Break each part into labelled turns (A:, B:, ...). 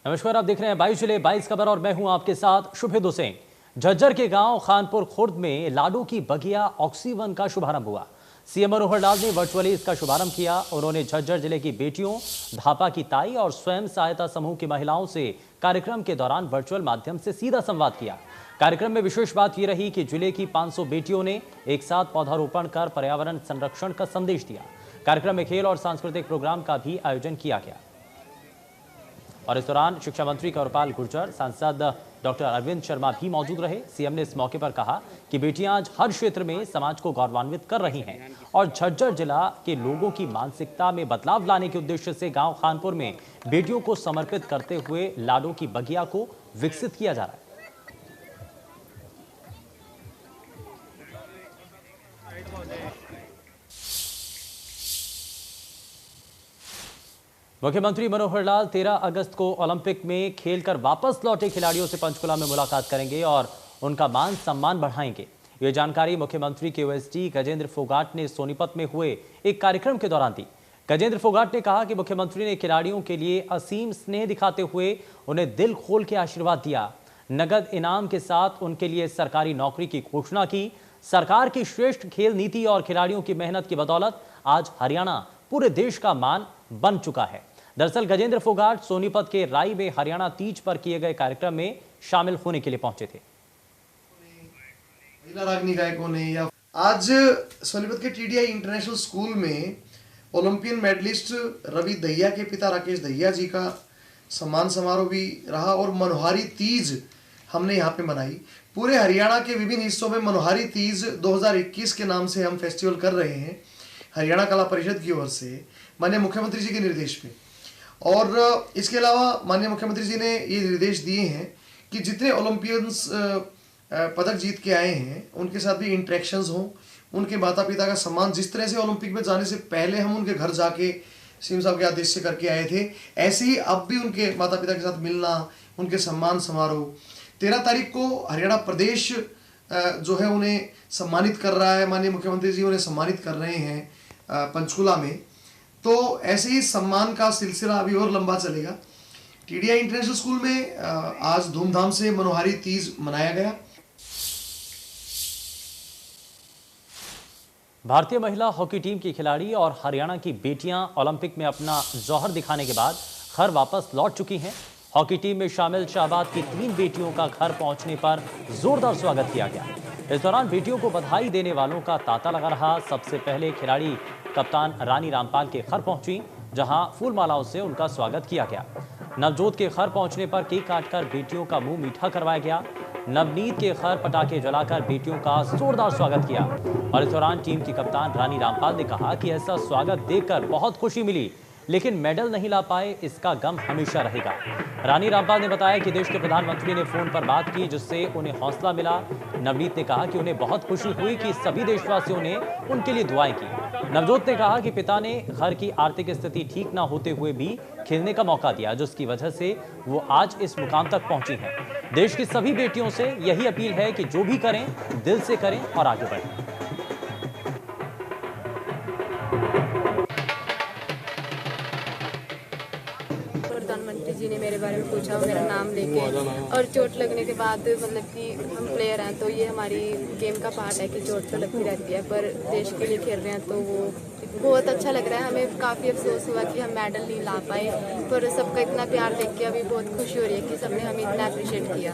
A: नमस्कार, आप देख रहे हैं 22 जुलाई 22 खबर और मैं हूं आपके साथ शुभेदु सिंह। झज्जर के गांव खानपुर खुर्द में लाडो की बगिया ऑक्सीवन का शुभारंभ हुआ। सीएम मनोहर लाल ने वर्चुअली इसका शुभारंभ किया। उन्होंने झज्जर जिले की बेटियों, धापा की ताई और स्वयं सहायता समूह की महिलाओं से कार्यक्रम के दौरान वर्चुअल माध्यम से सीधा संवाद किया। कार्यक्रम में विशेष बात यह रही कि जिले की 500 बेटियों ने एक साथ पौधारोपण कर पर्यावरण संरक्षण का संदेश दिया। कार्यक्रम में खेल और सांस्कृतिक प्रोग्राम का भी आयोजन किया गया और इस दौरान शिक्षा मंत्री कंवरपाल गुर्जर, सांसद डॉक्टर अरविंद शर्मा भी मौजूद रहे। सीएम ने इस मौके पर कहा कि बेटियां आज हर क्षेत्र में समाज को गौरवान्वित कर रही हैं और झज्जर जिला के लोगों की मानसिकता में बदलाव लाने के उद्देश्य से गांव खानपुर में बेटियों को समर्पित करते हुए लाडो की बगिया को विकसित किया जा रहा है। मुख्यमंत्री मनोहर लाल 13 अगस्त को ओलंपिक में खेलकर वापस लौटे खिलाड़ियों से पंचकुला में मुलाकात करेंगे और उनका मान सम्मान बढ़ाएंगे। ये जानकारी मुख्यमंत्री के ओएसडी गजेंद्र फोगाट ने सोनीपत में हुए एक कार्यक्रम के दौरान दी। गजेंद्र फोगाट ने कहा कि मुख्यमंत्री ने खिलाड़ियों के लिए असीम स्नेह दिखाते हुए उन्हें दिल खोल के आशीर्वाद दिया। नगद इनाम के साथ उनके लिए सरकारी नौकरी की घोषणा की। सरकार की श्रेष्ठ खेल नीति और खिलाड़ियों की मेहनत की बदौलत आज हरियाणा पूरे देश का मान बन चुका है। दरअसल गजेंद्र फोगाट सोनीपत के राई में हरियाणा तीज पर किए गए कार्यक्रम में शामिल होने के लिए पहुंचे थे।
B: महिला रागनी गायकों ने या आज सोनीपत के टीडीआई इंटरनेशनल स्कूल में ओलंपियन मेडलिस्ट रवि दहिया के पिता राकेश दहिया जी का सम्मान समारोह भी रहा और मनोहारी तीज हमने यहाँ पे मनाई। पूरे हरियाणा के विभिन्न हिस्सों में मनोहारी तीज 2021 के नाम से हम फेस्टिवल कर रहे हैं हरियाणा कला परिषद की ओर से माननीय मुख्यमंत्री जी के निर्देश पे। और इसके अलावा माननीय मुख्यमंत्री जी ने ये निर्देश दिए हैं कि जितने ओलंपियंस पदक जीत के आए हैं उनके साथ भी इंटरेक्शंस हों, उनके माता पिता का सम्मान जिस तरह से ओलंपिक में जाने से पहले हम उनके घर जाके सीएम साहब के आदेश से करके आए थे, ऐसे ही अब भी उनके माता पिता के साथ मिलना, उनके सम्मान समारोह 13 तारीख को हरियाणा प्रदेश जो है उन्हें सम्मानित कर रहा है। माननीय मुख्यमंत्री जी उन्हें सम्मानित कर रहे हैं पंचकुला में। तो ऐसे ही सम्मान का सिलसिला अभी और लंबा चलेगा। टीडीआई इंटरनेशनल स्कूल में आज धूमधाम से मनोहारी तीज मनाया गया।
A: भारतीय महिला हॉकी टीम की खिलाड़ी और हरियाणा की बेटियां ओलंपिक में अपना जौहर दिखाने के बाद घर वापस लौट चुकी हैं। हॉकी टीम में शामिल शाहबाद की 3 बेटियों का घर पहुंचने पर जोरदार स्वागत किया गया। इस दौरान बेटियों को बधाई देने वालों का तांता लगा रहा। सबसे पहले खिलाड़ी कप्तान रानी रामपाल के घर पहुंची, जहां फूल मालाओं से उनका स्वागत किया गया। नवजोत के घर पहुंचने पर केक काटकर बेटियों का मुंह मीठा करवाया गया। नवनीत के घर पटाखे जलाकर बेटियों का जोरदार स्वागत किया और इस दौरान टीम की कप्तान रानी रामपाल ने कहा कि ऐसा स्वागत देखकर बहुत खुशी मिली, लेकिन मेडल नहीं ला पाए इसका गम हमेशा रहेगा। रानी रामपाल ने बताया कि देश के प्रधानमंत्री ने फोन पर बात की, जिससे उन्हें हौसला मिला। नवनीत ने कहा कि उन्हें बहुत खुशी हुई कि सभी देशवासियों ने उनके लिए दुआएं की। नवजोत ने कहा कि पिता ने घर की आर्थिक स्थिति ठीक ना होते हुए भी खेलने का मौका दिया, जिसकी वजह से वो आज इस मुकाम तक पहुंची हैं। देश की सभी बेटियों से यही अपील है कि जो भी करें दिल से करें और आगे बढ़ें।
C: प्रधानमंत्री जी ने मेरे बारे में पूछा, मेरा नाम लेके, और चोट लगने के बाद मतलब कि हम प्लेयर हैं तो ये हमारी गेम का पार्ट है कि चोट तो लगती रहती है, पर देश के लिए खेल रहे हैं तो वो बहुत अच्छा लग रहा है। हमें काफ़ी अफसोस हुआ कि हम मेडल नहीं ला पाए, पर सबका इतना प्यार देख के अभी बहुत खुशी हो रही है कि सबने हमें इतना अप्रिशिएट किया।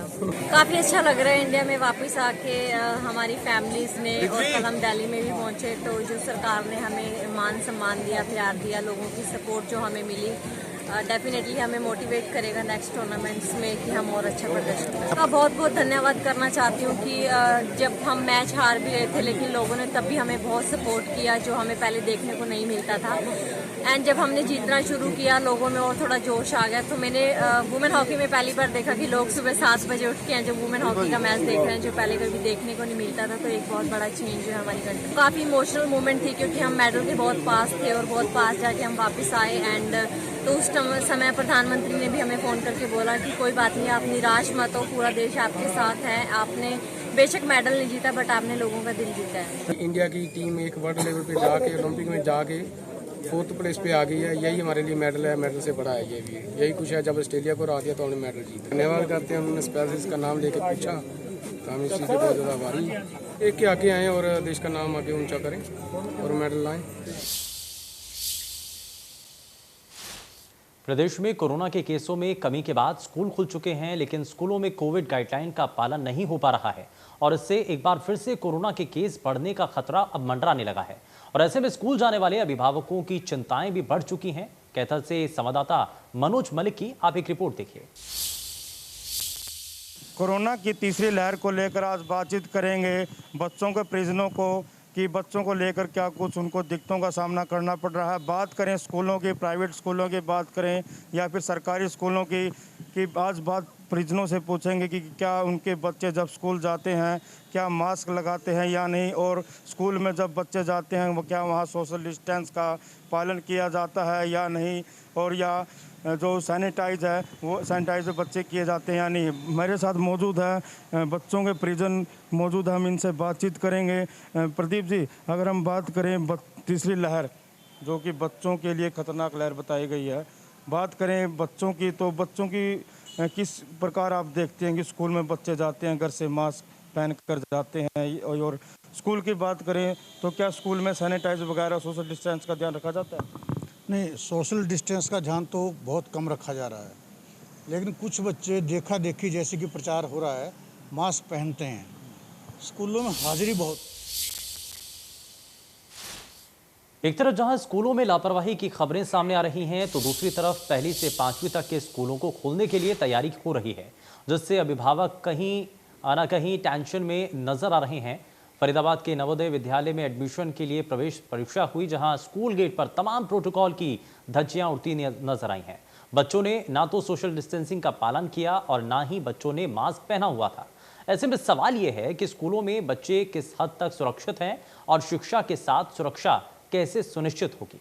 D: काफ़ी अच्छा लग रहा है इंडिया में वापस आके हमारी फैमिलीज़ ने, और कल हम दिल्ली में भी पहुंचे तो जो सरकार ने हमें मान सम्मान दिया, प्यार दिया, लोगों की सपोर्ट जो हमें मिली, डेफिनेटली हमें मोटिवेट करेगा नेक्स्ट टूर्नामेंट्स में कि हम और अच्छा प्रदर्शन करें। का बहुत बहुत धन्यवाद करना चाहती हूँ कि जब हम मैच हार भी रहे थे लेकिन लोगों ने तब भी हमें बहुत सपोर्ट किया, जो हमें पहले देखने को नहीं मिलता था। एंड जब हमने जीतना शुरू किया लोगों में और थोड़ा जोश आ गया। तो मैंने वुमेन हॉकी में पहली बार देखा कि लोग सुबह 7 बजे उठ के हैं जो वुमेन हॉकी का मैच देख रहे हैं, जो पहले कभी देखने को नहीं मिलता था। तो एक बहुत बड़ा चेंज है हमारी कंट्री। काफ़ी इमोशनल मोमेंट थी क्योंकि हम मेडल के बहुत पास थे और बहुत पास जाके हम वापस आए। एंड तो उस समय प्रधानमंत्री ने भी हमें फ़ोन करके बोला कि कोई बात नहीं, आप निराश मत हो, पूरा देश आपके साथ है। आपने बेशक मेडल नहीं जीता बट आपने लोगों का दिल जीता है।
E: इंडिया की टीम एक वर्ल्ड लेवल पे जाके ओलंपिक में जाके 4th प्लेस पे आ गई है। यही हमारे लिए मेडल है, मेडल से बड़ा है ये भी। यही कुछ है, जब ऑस्ट्रेलिया को हरा दिया तो हमने मेडल जीता। धन्यवाद करते हैं, उन्होंने स्पेशल इसका नाम लेके पूछा तो हम इसी से बहुत ज़्यादा आभारी हैं। एक के आगे आएँ और देश का नाम आगे ऊँचा करें और मेडल लाएँ।
A: प्रदेश में कोरोना के केसों में कमी के बाद स्कूल खुल चुके हैं, लेकिन स्कूलों में कोविड गाइडलाइन का पालन नहीं हो पा रहा है और इससे एक बार फिर से कोरोना के केस बढ़ने का खतरा अब मंडराने लगा है। और ऐसे में स्कूल जाने वाले अभिभावकों की चिंताएं भी बढ़ चुकी हैं। कैथल से संवाददाता मनोज मलिक की आप एक रिपोर्ट देखिए।
F: कोरोना की तीसरी लहर को लेकर आज बातचीत करेंगे बच्चों के परिजनों को कि बच्चों को लेकर क्या कुछ उनको दिक्कतों का सामना करना पड़ रहा है। बात करें स्कूलों की, प्राइवेट स्कूलों की बात करें या फिर सरकारी स्कूलों की, कि आज बात परिजनों से पूछेंगे कि क्या उनके बच्चे जब स्कूल जाते हैं क्या मास्क लगाते हैं या नहीं, और स्कूल में जब बच्चे जाते हैं वो क्या वहाँ सोशल डिस्टेंस का पालन किया जाता है या नहीं, और या जो सैनिटाइज है वो सैनिटाइज बच्चे किए जाते हैं या नहीं। मेरे साथ मौजूद है बच्चों के परिजन मौजूद है, हम इनसे बातचीत करेंगे। प्रदीप जी, अगर हम बात करें तीसरी लहर जो कि बच्चों के लिए खतरनाक लहर बताई गई है, बात करें बच्चों की तो बच्चों की किस प्रकार आप देखते हैं कि स्कूल में बच्चे जाते हैं घर से मास्क पहन कर जाते हैं, और स्कूल की बात करें तो क्या स्कूल में सैनिटाइज वगैरह सोशल डिस्टेंस का ध्यान रखा जाता है?
G: नहीं, सोशल डिस्टेंस का ध्यान तो बहुत कम रखा जा रहा है, लेकिन कुछ बच्चे देखा देखी जैसे कि प्रचार हो रहा है मास्क पहनते हैं। स्कूलों में हाजिरी बहुत।
A: एक तरफ जहां स्कूलों में लापरवाही की खबरें सामने आ रही हैं, तो दूसरी तरफ पहली से 5वीं तक के स्कूलों को खोलने के लिए तैयारी हो रही है, जिससे अभिभावक कहीं आना कहीं टेंशन में नजर आ रहे हैं। फरीदाबाद के नवोदय विद्यालय में एडमिशन के लिए प्रवेश परीक्षा हुई, जहां स्कूल गेट पर तमाम प्रोटोकॉल की धज्जियां उड़ती नजर आई हैं। बच्चों ने ना तो सोशल डिस्टेंसिंग का पालन किया और ना ही बच्चों ने मास्क पहना हुआ था। ऐसे में सवाल यह है कि स्कूलों में बच्चे किस हद तक सुरक्षित हैं और शिक्षा के साथ सुरक्षा कैसे सुनिश्चित होगी।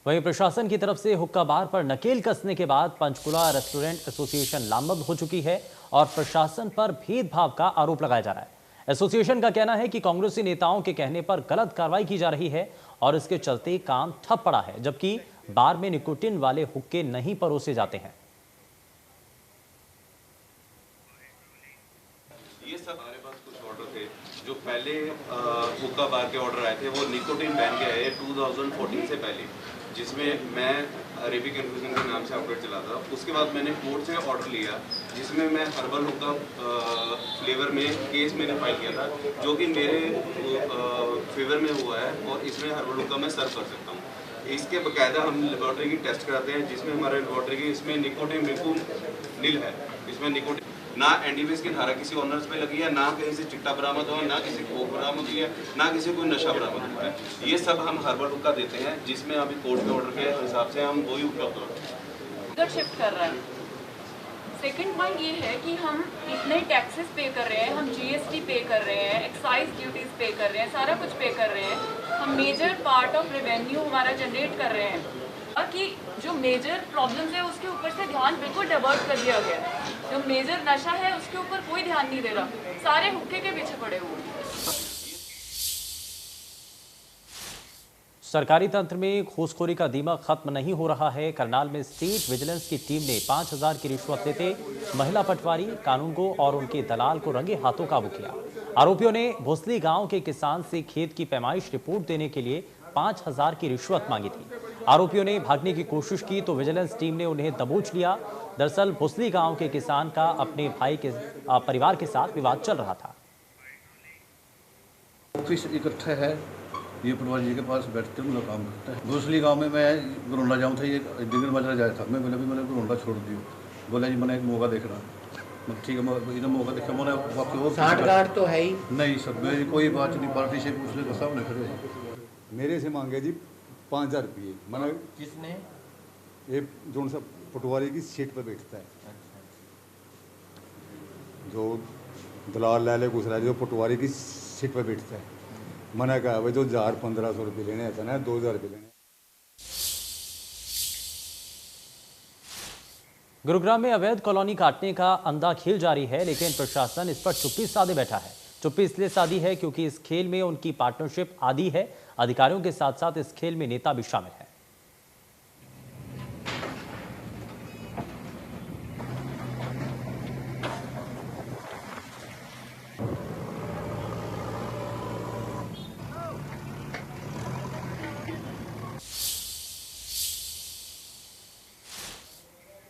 A: वहीं प्रशासन की तरफ से हुक्का बार पर नकेल कसने के बाद पंचकुला रेस्टोरेंट एसोसिएशन लामबंद हो चुकी है और प्रशासन पर भेदभाव का आरोप लगाया जा रहा है। एसोसिएशन का कहना है कि कांग्रेसी नेताओं के कहने पर गलत कार्रवाई की जा रही है और इसके चलते काम ठप पड़ा है, जबकि बार में निकोटिन वाले हुक्के नहीं परोसे जाते हैं।
H: ये सब हमारे पास कुछ ऑर्डर थे जो पहले हुक्का बार के ऑर्डर आए थे, वो निकोटिन बैन के आए 2014 से पहले, जिसमें मैं अरेबिक इन्फ्यूजन के नाम से आउटलेट चलाता। उसके बाद मैंने कोर्ट से ऑर्डर लिया जिसमें मैं हर्बल हुक्का फ्लेवर में केस मैंने फाइल किया था, जो कि मेरे फेवर में हुआ है और इसमें हर्बल हुक्का मैं सर्व कर सकता हूँ। इसके बकायदा हम लेबॉर्ट्री की टेस्ट कराते हैं, जिसमें हमारे लेबॉर्ट्री की इसमें निकोटिन बिल्कुल नील है। इसमें निकोटिन ना एनडीपीएस की धारा किसी ऑनर्स पे लगी है, ना कहीं से चिट्टा बरामद हुआ, ना किसी कोक बरामद हुई है, ना किसी कोई नशा बरामद हुआ है। ये सब हम हर्बल हुक्का देते हैं, जिसमें अभी कोर्ट के ऑर्डर के हिसाब से हम वही हुक्का
I: शिफ्ट कर रहा है। सेकंड पॉइंट ये है कि हम इतने टैक्सेस पे कर रहे हैं, हम जीएसटी पे कर रहे हैं, एक्साइज ड्यूटीज पे कर रहे हैं, सारा कुछ पे कर रहे हैं। हम मेजर पार्ट ऑफ रेवेन्यू हमारा जनरेट कर रहे हैं, कि जो मेजर प्रॉब्लम्स है उसके ऊपर से ध्यान बिल्कुल डाइवर्ट कर दिया गया है। जो मेजर नशा है उसके ऊपर कोई ध्यान नहीं दे रहा, सारे हुक्के के पीछे पड़े हुए हैं।
A: सरकारी तंत्र में घूसखोरी का दीमक खत्म नहीं हो रहा है। करनाल में स्टेट विजिलेंस की टीम ने 5000 की रिश्वत लेते महिला पटवारी, कानूनगो और उनके दलाल को रंगे हाथों काबू किया। आरोपियों ने भोसली गांव के किसान से खेत की पैमाइश रिपोर्ट देने के लिए 5000 की रिश्वत मांगी थी। आरोपियों ने भागने की कोशिश की तो विजिलेंस टीम ने उन्हें दबोच लिया। दरअसल भोसली गांव के किसान का अपने भाई के परिवार के साथ विवाद चल रहा था।
J: ऑफिस इकट्ठा है, ये पटवारी जी के पास बैठते हुए काम करता है। भोसली गांव में मैं गरोंडा जाऊँ था, ये डिगर मजरा जाया था। मैं बोला भी मैंने गरोंडा छोड़ दियो। बोला जी मैंने एक मौका देख रहा। ठीक है, इन्हें मौका देखा। मैंने बाकी और
K: 60 गार्ड तो है ही
J: नहीं सर, मेरी कोई बात नहीं। पार्टी से पूछ ले, सामने खड़े
L: मेरे से मांगे जी 5000 रुपये। मैंने
K: किसने?
L: ये जो सा पटवारी की सीट पर बैठता है, जो दलाल लाले गुजरा जो पटवारी की सीट पर बैठता है। मैंने कहा भाई जो 1000-1500 रुपये लेने आता ना 2000 रुपये लेने।
A: गुरुग्राम में अवैध कॉलोनी काटने का अंधाखेल जारी है, लेकिन प्रशासन इस पर चुप्पी साधे बैठा है। चुप्पी इसलिए साधी है क्योंकि इस खेल में उनकी पार्टनरशिप आदि है। अधिकारियों के साथ साथ इस खेल में नेता भी शामिल है।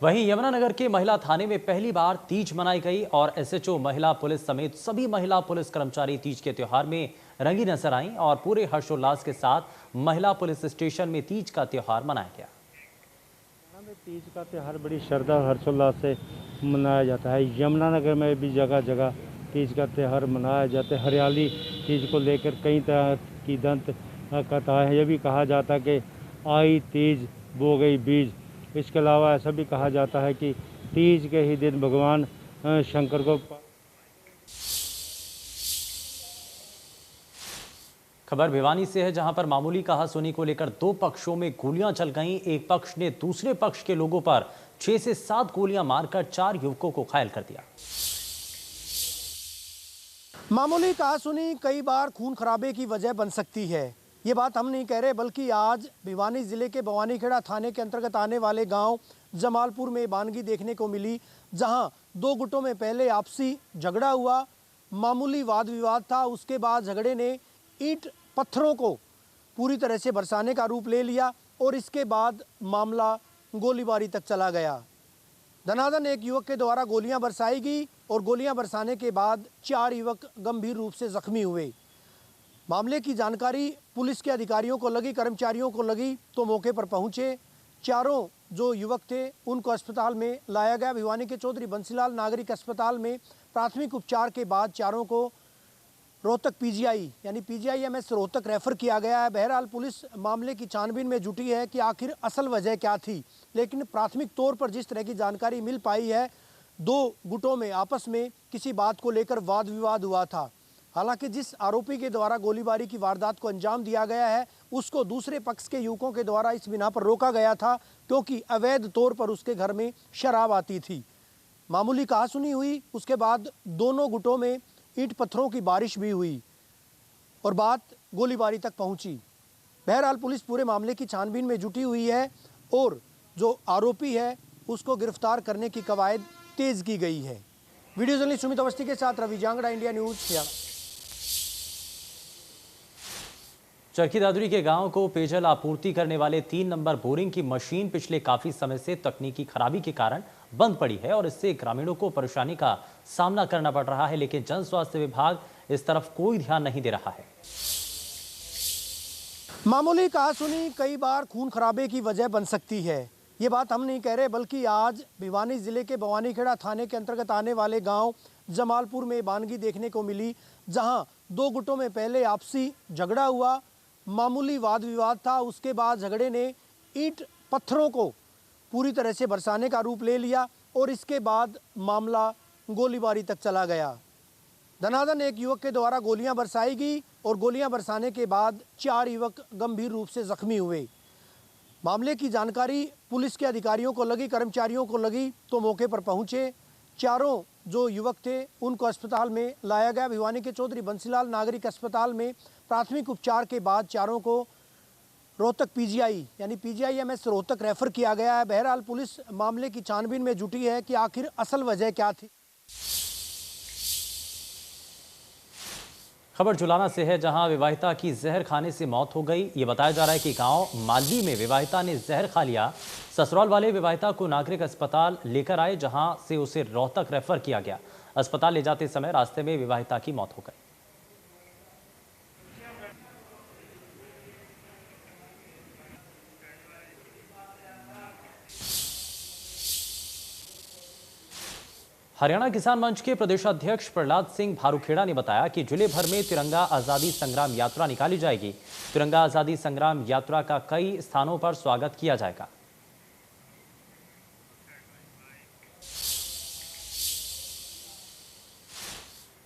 A: वहीं यमुनानगर के महिला थाने में पहली बार तीज मनाई गई और एसएचओ, महिला पुलिस समेत सभी महिला पुलिस कर्मचारी तीज के त्योहार में रंगी नजर आईं और पूरे हर्षोल्लास के साथ महिला पुलिस स्टेशन में तीज का त्योहार मनाया गया।
F: तीज का त्योहार बड़ी श्रद्धा और हर्षोल्लास से मनाया जाता है। यमुनानगर में भी जगह जगह तीज का त्यौहार मनाया जाता है। हरियाली तीज को लेकर कई तरह की दंत कथा है। यह भी कहा जाता है कि आई तीज बो गई बीज। इसके अलावा ऐसा भी कहा जाता है कि तीज के ही दिन भगवान शंकर को।
A: खबर भिवानी से है, जहां पर मामूली कहासुनी को लेकर दो पक्षों में गोलियां चल गईं। एक पक्ष ने दूसरे पक्ष के लोगों पर 6 से 7 गोलियां मारकर 4 युवकों को घायल कर दिया।
K: मामूली कहासुनी कई बार खून खराबे की वजह बन सकती है। ये बात हम नहीं कह रहे, बल्कि आज भिवानी जिले के भवानीखेड़ा थाने के अंतर्गत आने वाले गांव जमालपुर में बानगी देखने को मिली, जहां दो गुटों में पहले आपसी झगड़ा हुआ, मामूली वाद विवाद था। उसके बाद झगड़े ने ईंट पत्थरों को पूरी तरह से बरसाने का रूप ले लिया और इसके बाद मामला गोलीबारी तक चला गया। धनाधन एक युवक के द्वारा गोलियां बरसाई गई और गोलियां बरसाने के बाद 4 युवक गंभीर रूप से जख्मी हुए। मामले की जानकारी पुलिस के अधिकारियों को लगी, कर्मचारियों को लगी तो मौके पर पहुंचे। चारों जो युवक थे उनको अस्पताल में लाया गया। भिवानी के चौधरी बंसीलाल नागरिक अस्पताल में प्राथमिक उपचार के बाद चारों को रोहतक पीजीआई यानी PGIMS रोहतक रेफर किया गया है। बहरहाल पुलिस मामले की छानबीन में जुटी है कि आखिर असल वजह क्या थी, लेकिन प्राथमिक तौर पर जिस तरह की जानकारी मिल पाई है, 2 गुटों में आपस में किसी बात को लेकर वाद विवाद हुआ था। हालांकि जिस आरोपी के द्वारा गोलीबारी की वारदात को अंजाम दिया गया है, उसको दूसरे पक्ष के युवकों के द्वारा इस बिना पर रोका गया था क्योंकि अवैध तौर पर उसके घर में शराब आती थी। मामूली कहासुनी हुई, उसके बाद दोनों गुटों में ईंट पत्थरों की बारिश भी हुई और बात गोलीबारी तक पहुंची। बहरहाल पुलिस पूरे मामले की छानबीन में जुटी हुई है और जो आरोपी है उसको गिरफ्तार करने की कवायद तेज की गई है। वीडियो जर्नलिस्ट सुमित अवस्थी के साथ रवि जांगड़ा, इंडिया न्यूज।
A: चरखी दादरी के गांव को पेयजल आपूर्ति करने वाले 3 नंबर बोरिंग की मशीन पिछले काफी समय से तकनीकी खराबी के कारण बंद पड़ी है और इससे ग्रामीणों को परेशानी का सामना करना पड़ रहा है, लेकिन जन स्वास्थ्य विभाग इस तरफ कोई ध्यान नहीं दे रहा है।
K: मामूली कहासुनी कई बार खून खराबे की वजह बन सकती है। ये बात हम नहीं कह रहे, बल्कि आज भिवानी जिले के भवानीखेड़ा थाने के अंतर्गत आने वाले गांव जमालपुर में बानगी देखने को मिली, जहां 2 गुटों में पहले आपसी झगड़ा हुआ, मामूली वाद विवाद था। उसके बाद झगड़े ने ईंट पत्थरों को पूरी तरह से बरसाने का रूप ले लिया और इसके बाद मामला गोलीबारी तक चला गया। धनाधन एक युवक के द्वारा गोलियां बरसाई गई और गोलियां बरसाने के बाद 4 युवक गंभीर रूप से जख्मी हुए। मामले की जानकारी पुलिस के अधिकारियों को लगी, कर्मचारियों को लगी तो मौके पर पहुंचे। चारों जो युवक थे उनको अस्पताल में लाया गया। भिवानी के चौधरी बंसीलाल नागरिक अस्पताल में प्राथमिक उपचार के बाद चारों को रोहतक PGI यानी PGIMS रोहतक रेफर किया गया है। बहरहाल पुलिस मामले की छानबीन में जुटी है कि आखिर असल वजह क्या थी।
A: खबर जुलाना से है, जहां विवाहिता की जहर खाने से मौत हो गई। ये बताया जा रहा है कि गांव मालवी में विवाहिता ने जहर खा लिया। ससुराल वाले विवाहिता को नागरिक अस्पताल लेकर आए, जहां से उसे रोहतक रेफर किया गया। अस्पताल ले जाते समय रास्ते में विवाहिता की मौत हो गई। हरियाणा किसान मंच के प्रदेशाध्यक्ष प्रहलाद सिंह भारूखेड़ा ने बताया कि जिले भर में तिरंगा आजादी संग्राम यात्रा निकाली जाएगी। तिरंगा आजादी संग्राम यात्रा का कई स्थानों पर स्वागत किया जाएगा।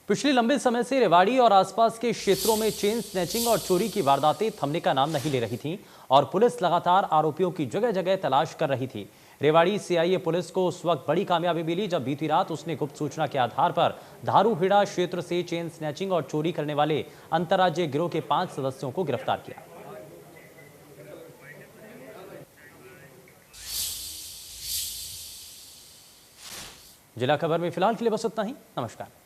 A: पिछले लंबे समय से रेवाड़ी और आसपास के क्षेत्रों में चेन स्नैचिंग और चोरी की वारदातें थमने का नाम नहीं ले रही थीं और पुलिस लगातार आरोपियों की जगह जगह तलाश कर रही थी। रेवाड़ी सीआईए पुलिस को उस वक्त बड़ी कामयाबी मिली जब बीती रात उसने गुप्त सूचना के आधार पर धारूहेड़ा क्षेत्र से चेन स्नैचिंग और चोरी करने वाले अंतर्राज्यीय गिरोह के 5 सदस्यों को गिरफ्तार किया। जिला खबर में फिलहाल के लिए बस इतना ही। नमस्कार।